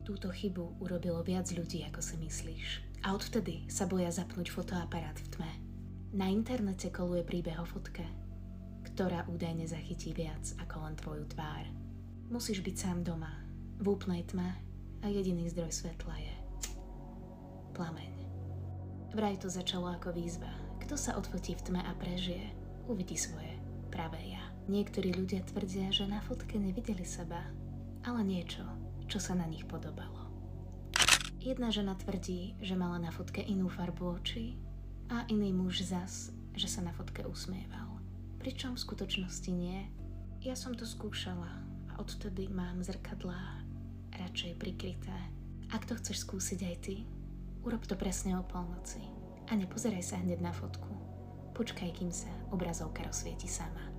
Túto chybu urobilo viac ľudí, ako si myslíš. A odvtedy sa boja zapnúť fotoaparát v tme. Na internete koluje príbeh o fotke, ktorá údajne zachytí viac ako len tvoju tvár. Musíš byť sám doma, v úplnej tme a jediný zdroj svetla je plameň. Vraj to začalo ako výzva. Kto sa odfotí v tme a prežije, uvidí svoje pravé ja. Niektorí ľudia tvrdia, že na fotke nevideli seba, ale niečo, čo sa na nich podobalo. Jedna žena tvrdí, že mala na fotke inú farbu očí a iný muž zas, že sa na fotke usmieval. Pričom v skutočnosti nie. Ja som to skúšala a odtedy mám zrkadlá radšej prikryté. Ak to chceš skúsiť aj ty, urob to presne o polnoci a nepozeraj sa hneď na fotku. Počkaj, kým sa obrazovka rozsvieti sama.